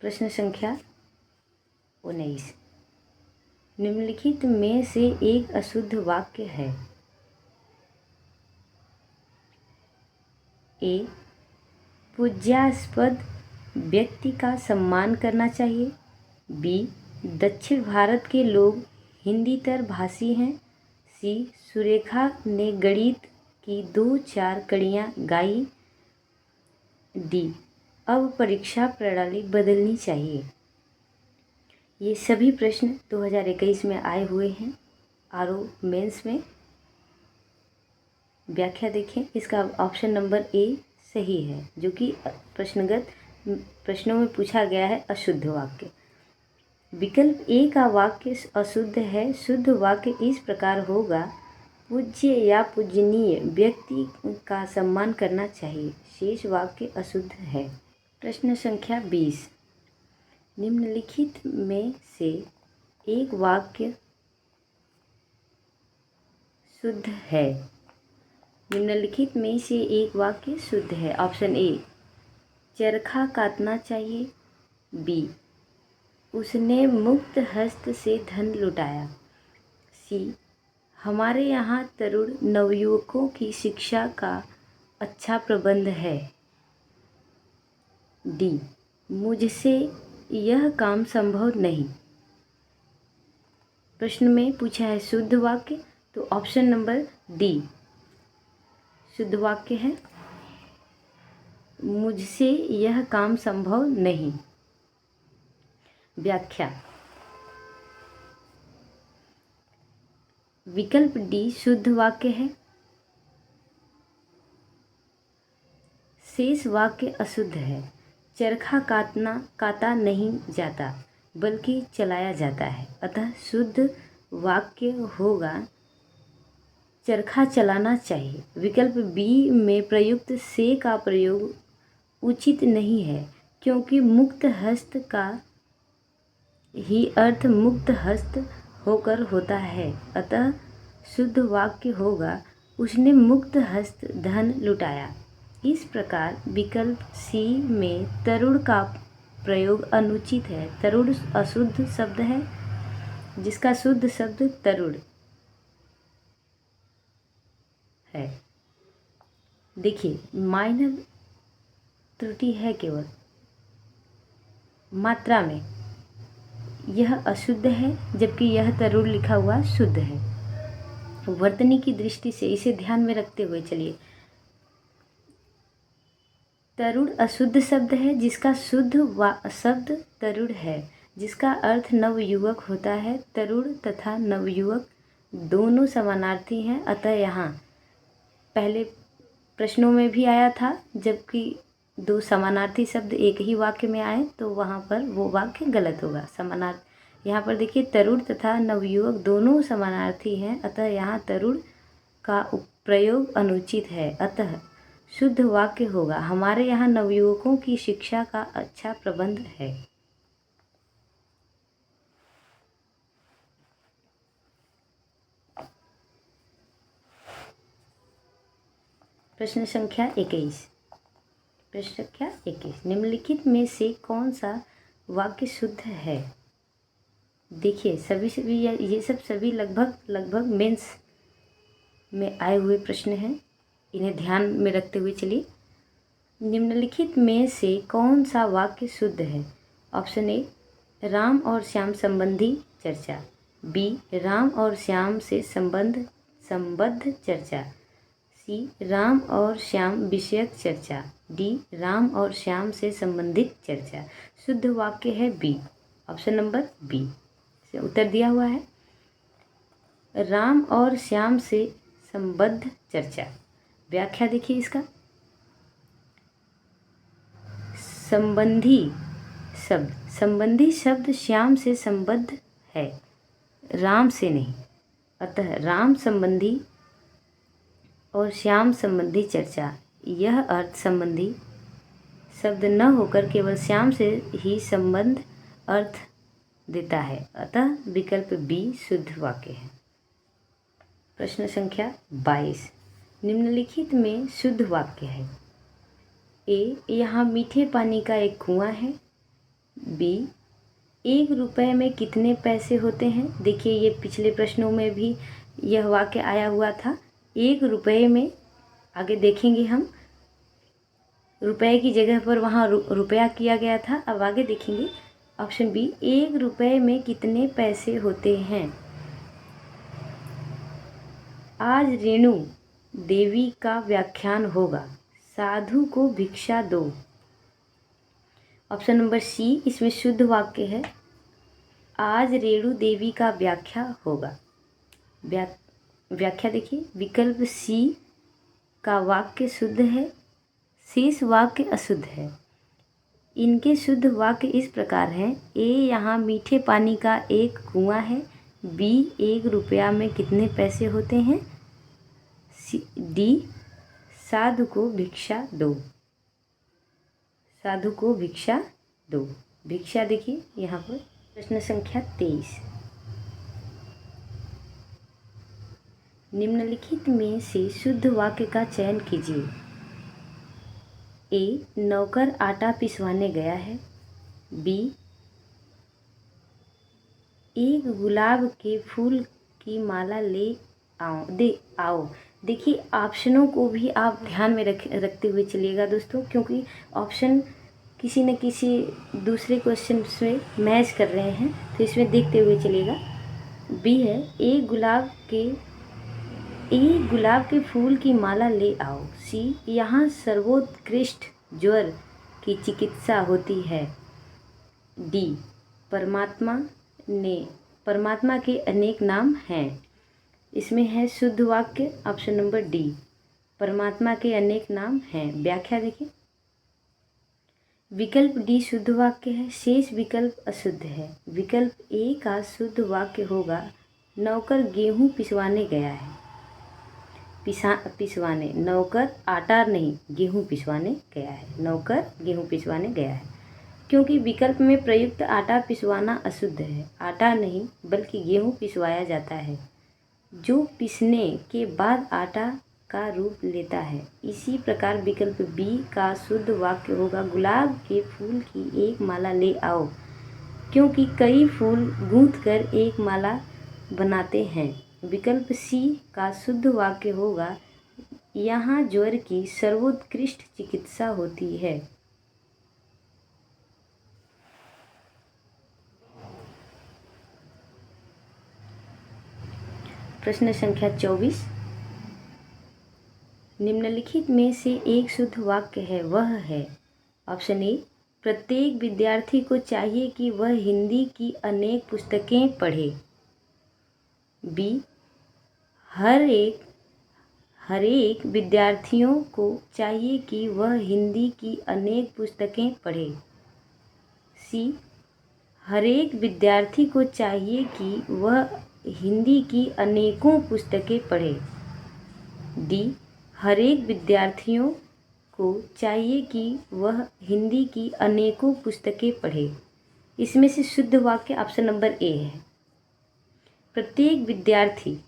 प्रश्न संख्या 19, निम्नलिखित में से एक अशुद्ध वाक्य है। ए, पूज्यास्पद व्यक्ति का सम्मान करना चाहिए। बी, दक्षिण भारत के लोग हिंदीतर भाषी हैं। सी, सुरेखा ने गणित की 2-4 कड़ियाँ गाई। डी, अब परीक्षा प्रणाली बदलनी चाहिए। ये सभी प्रश्न 2021 में आए हुए हैं आरओ मेंस में। व्याख्या देखें। इसका ऑप्शन नंबर ए सही है, जो कि प्रश्नों में पूछा गया है अशुद्ध वाक्य। विकल्प ए का वाक्य अशुद्ध है। शुद्ध वाक्य इस प्रकार होगा, पूज्य या पूजनीय व्यक्ति का सम्मान करना चाहिए। शेष वाक्य अशुद्ध है। प्रश्न संख्या 20, निम्नलिखित में से एक वाक्य शुद्ध है। निम्नलिखित में से एक वाक्य शुद्ध है। ऑप्शन ए, चरखा काटना चाहिए। बी, उसने मुक्त हस्त से धन लुटाया। सी, हमारे यहाँ तरुण नवयुवकों की शिक्षा का अच्छा प्रबंध है। डी, मुझसे यह काम संभव नहीं। प्रश्न में पूछा है शुद्ध वाक्य, तो ऑप्शन नंबर डी शुद्ध वाक्य है, मुझसे यह काम संभव नहीं। व्याख्या, विकल्प डी शुद्ध वाक्य है, शेष वाक्य अशुद्ध है। चरखा काटा नहीं जाता बल्कि चलाया जाता है, अतः शुद्ध वाक्य होगा चरखा चलाना चाहिए। विकल्प बी में प्रयुक्त से का प्रयोग उचित नहीं है, क्योंकि मुक्त हस्त का ही अर्थ मुक्त हस्त होकर होता है, अतः शुद्ध वाक्य होगा उसने मुक्त हस्त धन लुटाया। इस प्रकार विकल्प सी में तरुण का प्रयोग अनुचित है। तरुण अशुद्ध शब्द है, जिसका शुद्ध शब्द तरुण है। देखिए, माइनर त्रुटि है केवल मात्रा में, यह अशुद्ध है जबकि यह तरुण लिखा हुआ शुद्ध है। वर्तनी की दृष्टि से इसे ध्यान में रखते हुए चलिए, तरुण अशुद्ध शब्द है जिसका शुद्ध शब्द तरुण है, जिसका अर्थ नवयुवक होता है। तरुण तथा नवयुवक दोनों समानार्थी हैं, अतः यहाँ पहले प्रश्नों में भी आया था, जबकि दो समानार्थी शब्द एक ही वाक्य में आए तो वहाँ पर वो वाक्य गलत होगा। समानार्थी यहाँ पर देखिए, तरुण तथा नवयुवक दोनों समानार्थी हैं, अतः यहाँ तरुण का प्रयोग अनुचित है, अतः शुद्ध वाक्य होगा हमारे यहाँ नवयुवकों की शिक्षा का अच्छा प्रबंध है। प्रश्न संख्या 21। प्रश्न संख्या 21, निम्नलिखित में से कौन सा वाक्य शुद्ध है? देखिए, सभी ये सभी लगभग मेंस में आए हुए प्रश्न हैं, इन्हें ध्यान में रखते हुए चलिए। निम्नलिखित में से कौन सा वाक्य शुद्ध है? ऑप्शन ए, राम और श्याम संबंधी चर्चा। बी, राम और श्याम से संबद्ध चर्चा। सी, राम और श्याम विषयक चर्चा। डी, राम और श्याम से संबंधित चर्चा। शुद्ध वाक्य है बी, ऑप्शन नंबर बी से उत्तर दिया हुआ है। राम और श्याम से संबद्ध चर्चा। व्याख्या देखिए इसका, संबंधी शब्द श्याम से संबद्ध है, राम से नहीं, अतः राम संबंधी और श्याम संबंधी चर्चा, यह अर्थ संबंधी शब्द न होकर केवल श्याम से ही संबंध अर्थ देता है, अतः विकल्प बी शुद्ध वाक्य है। प्रश्न संख्या 22, निम्नलिखित में शुद्ध वाक्य है। ए, यहाँ मीठे पानी का एक कुआं है। बी, 1 रुपये में कितने पैसे होते हैं? देखिए, ये पिछले प्रश्नों में भी यह वाक्य आया हुआ था। 1 रुपये में, आगे देखेंगे हम, रुपये की जगह पर वहाँ रुपया किया गया था। अब आगे देखेंगे ऑप्शन बी, 1 रुपये में कितने पैसे होते हैं? आज रेणु देवी का व्याख्यान होगा, साधु को भिक्षा दो। ऑप्शन नंबर सी इसमें शुद्ध वाक्य है, आज रेणु देवी का व्याख्या होगा। व्याख्या देखिए, विकल्प सी का वाक्य शुद्ध है, शेष वाक्य अशुद्ध है। इनके शुद्ध वाक्य इस प्रकार हैं। ए, यहाँ मीठे पानी का एक कुआं है। बी, 1 रुपया में कितने पैसे होते हैं? डी, साधु को भिक्षा दो। साधु को भिक्षा दो। भिक्षा देखिए यहाँ पर। प्रश्न संख्या 23, निम्नलिखित में से शुद्ध वाक्य का चयन कीजिए। ए, नौकर आटा पिसवाने गया है। बी, एक गुलाब के फूल की माला ले आओ। देखिए, ऑप्शनों को भी आप ध्यान में रखते हुए चलिएगा दोस्तों, क्योंकि ऑप्शन किसी न किसी दूसरे क्वेश्चन से मैच कर रहे हैं, तो इसमें देखते हुए चलिएगा। बी है, एक गुलाब के फूल की माला ले आओ। सी, यहाँ सर्वोत्कृष्ट ज्वर की चिकित्सा होती है। डी, परमात्मा के अनेक नाम हैं। इसमें है शुद्ध वाक्य ऑप्शन नंबर डी, परमात्मा के अनेक नाम हैं। व्याख्या देखिए, विकल्प डी शुद्ध वाक्य है, शेष विकल्प अशुद्ध है। विकल्प ए का शुद्ध वाक्य होगा, नौकर गेहूं पिसवाने गया है। पिसवाने, नौकर आटा नहीं गेहूं पिसवाने गया है। नौकर गेहूं पिसवाने गया है, क्योंकि विकल्प में प्रयुक्त आटा पिसवाना अशुद्ध है। आटा नहीं बल्कि गेहूं पिसवाया जाता है, जो पिसने के बाद आटा का रूप लेता है। इसी प्रकार विकल्प बी का शुद्ध वाक्य होगा, गुलाब के फूल की एक माला ले आओ, क्योंकि कई फूल गूंथकर एक माला बनाते हैं। विकल्प सी का शुद्ध वाक्य होगा, यहाँ ज्वर की सर्वोत्कृष्ट चिकित्सा होती है। प्रश्न संख्या 24, निम्नलिखित में से एक शुद्ध वाक्य है, वह है। ऑप्शन ए, प्रत्येक विद्यार्थी को चाहिए कि वह हिंदी की अनेक पुस्तकें पढ़े। बी, हर एक विद्यार्थियों को चाहिए कि वह हिंदी की अनेक पुस्तकें पढ़े। सी, हर एक विद्यार्थी को चाहिए कि वह हिंदी की अनेकों पुस्तकें पढ़े। डी, हर एक विद्यार्थियों को चाहिए कि वह हिंदी की अनेकों पुस्तकें पढ़े। इसमें से शुद्ध वाक्य ऑप्शन नंबर ए है, प्रत्येक विद्यार्थी।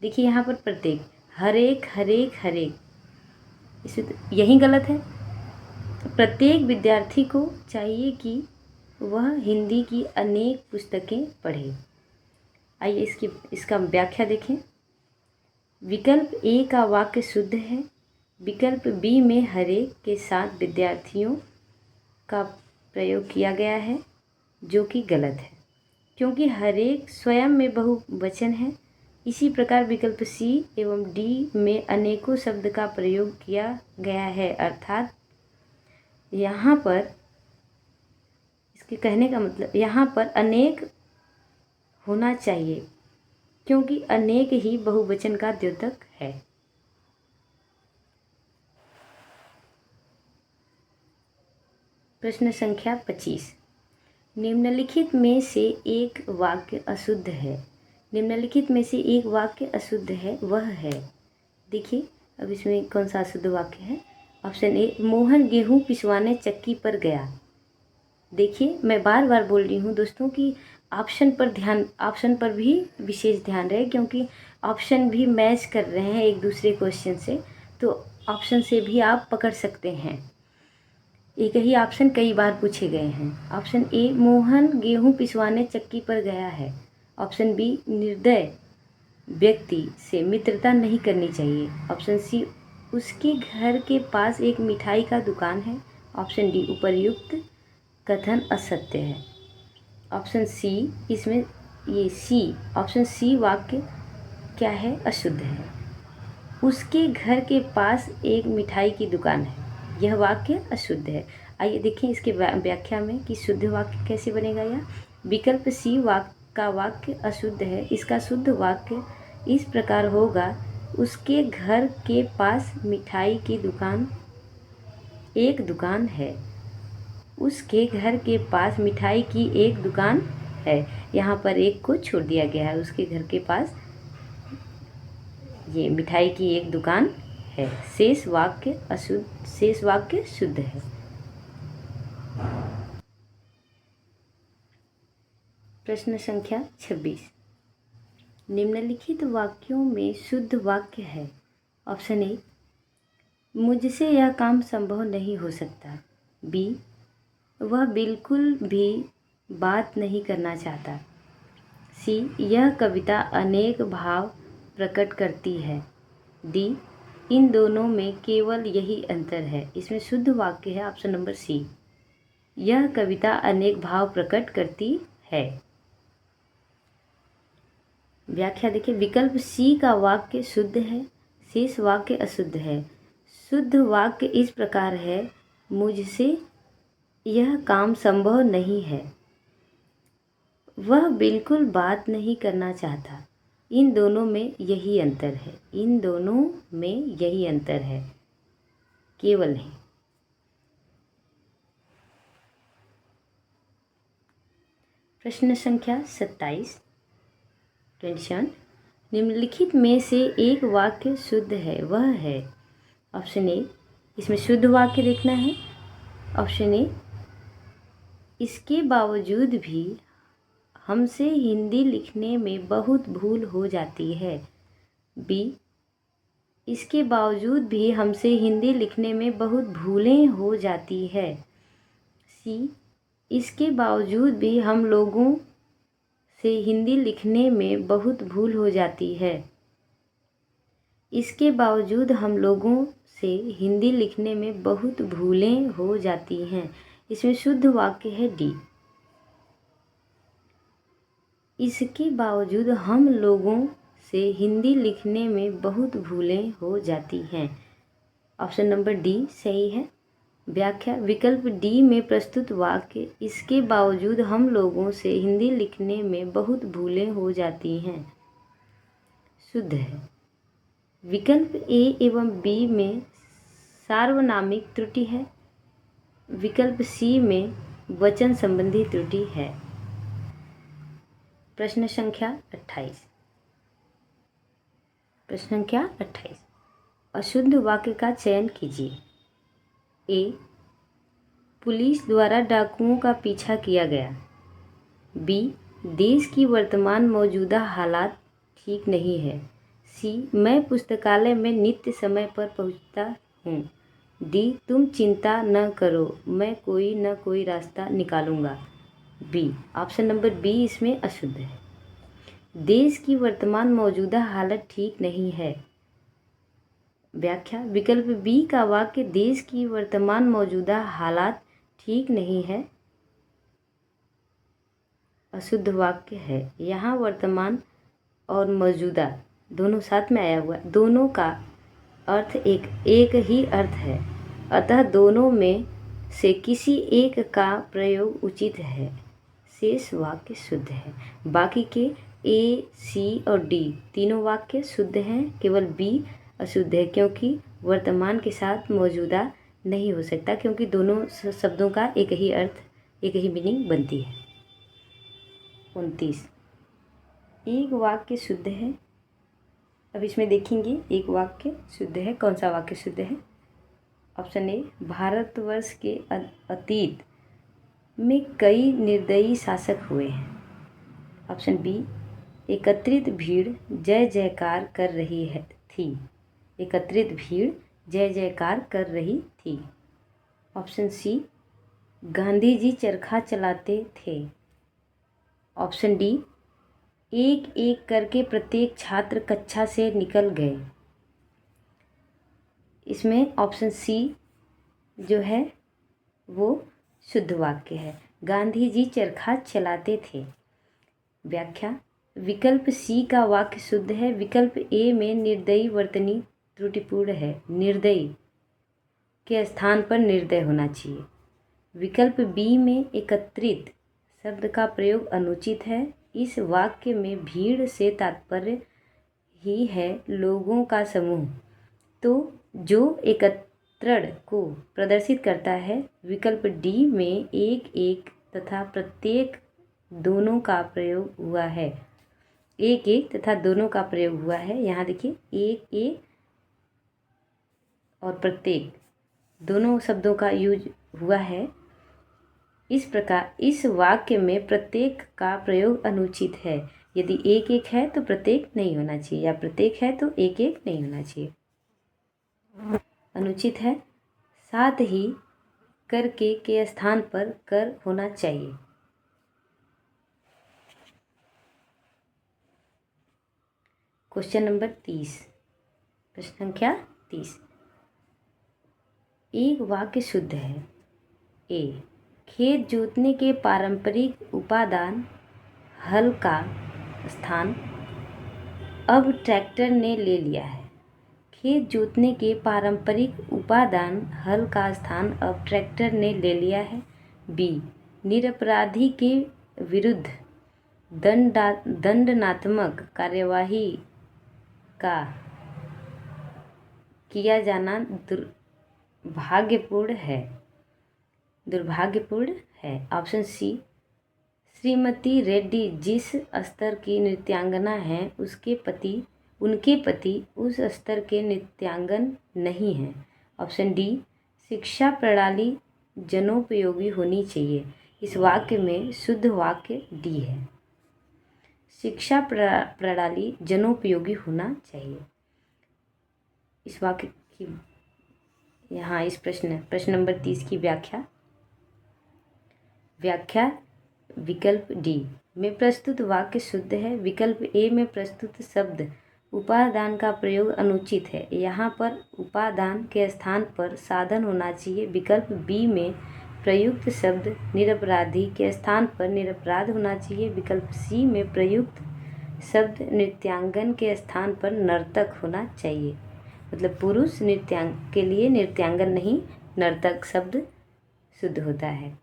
देखिए यहाँ पर प्रत्येक, हर एक, इसमें तो यही गलत है। प्रत्येक विद्यार्थी को चाहिए कि वह हिंदी की अनेक पुस्तकें पढ़े। आइए इसका व्याख्या देखें। विकल्प ए का वाक्य शुद्ध है। विकल्प बी में हर एक के साथ विद्यार्थियों का प्रयोग किया गया है, जो कि गलत है, क्योंकि हर एक स्वयं में बहुवचन है। इसी प्रकार विकल्प सी एवं डी में अनेकों शब्द का प्रयोग किया गया है, अर्थात यहाँ पर इसके कहने का मतलब यहाँ पर अनेक होना चाहिए, क्योंकि अनेक ही बहुवचन का द्योतक है। प्रश्न संख्या 25, निम्नलिखित में से एक वाक्य अशुद्ध है। निम्नलिखित में से एक वाक्य अशुद्ध है, वह है। देखिए अब इसमें कौन सा अशुद्ध वाक्य है। ऑप्शन ए, मोहन गेहूं पिसवाने चक्की पर गया। देखिए मैं बार बार बोल रही हूँ दोस्तों कि ऑप्शन पर भी विशेष ध्यान रहे, क्योंकि ऑप्शन भी मैच कर रहे हैं एक दूसरे क्वेश्चन से, तो ऑप्शन से भी आप पकड़ सकते हैं। एक ही ऑप्शन कई बार पूछे गए हैं। ऑप्शन ए, मोहन गेहूं पिसवाने चक्की पर गया है। ऑप्शन बी, निर्दय व्यक्ति से मित्रता नहीं करनी चाहिए। ऑप्शन सी, उसके घर के पास एक मिठाई का दुकान है। ऑप्शन डी, उपर्युक्त कथन असत्य है। ऑप्शन सी, इसमें ये सी, ऑप्शन सी वाक्य क्या है, अशुद्ध है। उसके घर के पास एक मिठाई की दुकान है, यह वाक्य अशुद्ध है। आइए देखें इसके व्याख्या में कि शुद्ध वाक्य कैसे बनेगा। यह विकल्प सी का वाक्य अशुद्ध है। इसका शुद्ध वाक्य इस प्रकार होगा, उसके घर के पास मिठाई की एक दुकान है। उसके घर के पास मिठाई की एक दुकान है। यहाँ पर एक को छोड़ दिया गया है, उसके घर के पास ये मिठाई की एक दुकान है। शेष वाक्य शुद्ध है। प्रश्न संख्या 26, निम्नलिखित वाक्यों में शुद्ध वाक्य है। ऑप्शन ए, मुझसे यह काम संभव नहीं हो सकता। बी, वह बिल्कुल भी बात नहीं करना चाहता। सी, यह कविता अनेक भाव प्रकट करती है। डी, इन दोनों में केवल यही अंतर है। इसमें शुद्ध वाक्य है ऑप्शन नंबर सी, यह कविता अनेक भाव प्रकट करती है। व्याख्या देखिए, विकल्प सी का वाक्य शुद्ध है, शेष वाक्य अशुद्ध है। शुद्ध वाक्य इस प्रकार है, मुझसे यह काम संभव नहीं है, वह बिल्कुल बात नहीं करना चाहता। इन दोनों में यही अंतर है, इन दोनों में यही अंतर है, केवल है। प्रश्न संख्या 27 निम्नलिखित में से एक वाक्य शुद्ध है, वह है। ऑप्शन ए, इसमें शुद्ध वाक्य देखना है। ऑप्शन ए, इसके बावजूद भी हमसे हिंदी लिखने में बहुत भूल हो जाती है। बी, इसके बावजूद भी हमसे हिंदी लिखने में बहुत भूलें हो जाती है। सी, इसके बावजूद भी हम लोगों से हिंदी लिखने में बहुत भूल हो जाती है। इसके बावजूद हम लोगों से हिंदी लिखने में बहुत भूलें हो जाती हैं। इसमें शुद्ध वाक्य है डी, इसके बावजूद हम लोगों से हिंदी लिखने में बहुत भूलें हो जाती हैं। ऑप्शन नंबर डी सही है। व्याख्या, विकल्प डी में प्रस्तुत वाक्य इसके बावजूद हम लोगों से हिंदी लिखने में बहुत भूलें हो जाती हैं शुद्ध है। विकल्प ए एवं बी में सार्वनामिक त्रुटि है। विकल्प सी में वचन संबंधी त्रुटि है। प्रश्न संख्या 28 अशुद्ध वाक्य का चयन कीजिए। ए, पुलिस द्वारा डाकुओं का पीछा किया गया। बी, देश की वर्तमान मौजूदा हालात ठीक नहीं है। सी, मैं पुस्तकालय में नित्य समय पर पहुंचता हूँ। डी, तुम चिंता न करो, मैं कोई न कोई रास्ता निकालूंगा। बी, ऑप्शन नंबर बी इसमें अशुद्ध है। देश की वर्तमान मौजूदा हालत ठीक नहीं है। व्याख्या, विकल्प बी का वाक्य देश की वर्तमान मौजूदा हालात ठीक नहीं है अशुद्ध वाक्य है। यहाँ वर्तमान और मौजूदा दोनों साथ में आया हुआ है, दोनों का अर्थ एक ही अर्थ है, अतः दोनों में से किसी एक का प्रयोग उचित है। शेष वाक्य शुद्ध है। बाकी के ए, सी और डी तीनों वाक्य शुद्ध हैं, केवल बी अशुद्ध है, क्योंकि वर्तमान के साथ मौजूदा नहीं हो सकता, क्योंकि दोनों शब्दों का एक ही अर्थ, एक ही मीनिंग बनती है। 29 एक वाक्य शुद्ध है। अब इसमें देखेंगे एक वाक्य शुद्ध है, कौन सा वाक्य शुद्ध है। ऑप्शन ए, भारतवर्ष के अतीत में कई निर्दयी शासक हुए हैं। ऑप्शन बी, एकत्रित भीड़ जय जयकार कर रही थी। एकत्रित भीड़ जय जयकार कर रही थी। ऑप्शन सी, गांधी जी चरखा चलाते थे। ऑप्शन डी, एक एक करके प्रत्येक छात्र कक्षा से निकल गए। इसमें ऑप्शन सी जो है वो शुद्ध वाक्य है, गांधी जी चरखा चलाते थे। व्याख्या, विकल्प सी का वाक्य शुद्ध है। विकल्प ए में निर्दयी वर्तनी त्रुटिपूर्ण है, निर्दयी के स्थान पर निर्दय होना चाहिए। विकल्प बी में एकत्रित शब्द का प्रयोग अनुचित है। इस वाक्य में भीड़ से तात्पर्य ही है लोगों का समूह, तो जो एकत्रण को प्रदर्शित करता है। विकल्प डी में एक एक तथा प्रत्येक दोनों का प्रयोग हुआ है। एक एक तथा दोनों का प्रयोग हुआ है। यहाँ देखिए, एक एक और प्रत्येक दोनों शब्दों का यूज हुआ है। इस प्रकार इस वाक्य में प्रत्येक का प्रयोग अनुचित है। यदि एक एक है तो प्रत्येक नहीं होना चाहिए, या प्रत्येक है तो एक एक नहीं होना चाहिए। अनुचित है, साथ ही करके के स्थान पर कर होना चाहिए। क्वेश्चन नंबर 30, प्रश्न संख्या 30। एक वाक्य शुद्ध है। ए, खेत जोतने के पारंपरिक उपादान हल का स्थान अब ट्रैक्टर ने ले लिया है। खेत जोतने के पारंपरिक उपादान हल का स्थान अब ट्रैक्टर ने ले लिया है। बी, निरपराधी के विरुद्ध दंडात्मक कार्यवाही का किया जाना दुर्भाग्यपूर्ण है। ऑप्शन सी, श्रीमती रेड्डी जिस स्तर की नृत्यांगना हैं उनके पति उस स्तर के नृत्यांगन नहीं हैं। ऑप्शन डी, शिक्षा प्रणाली जनोपयोगी होनी चाहिए। इस वाक्य में शुद्ध वाक्य डी है, शिक्षा प्रणाली जनोपयोगी होना चाहिए। इस वाक्य की यहाँ इस प्रश्न नंबर 30 की व्याख्या विकल्प डी में प्रस्तुत वाक्य शुद्ध है। विकल्प ए में प्रस्तुत शब्द उपादान का प्रयोग अनुचित है, यहाँ पर उपादान के स्थान पर साधन होना चाहिए। विकल्प बी में प्रयुक्त शब्द निरपराधी के स्थान पर निरपराध होना चाहिए। विकल्प सी में प्रयुक्त शब्द नृत्यांगन के स्थान पर नर्तक होना चाहिए, मतलब पुरुष के लिए नृत्यांगन नहीं नर्तक शब्द शुद्ध होता है।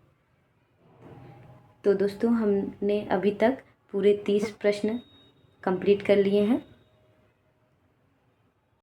तो दोस्तों, हमने अभी तक पूरे 30 प्रश्न कंप्लीट कर लिए हैं।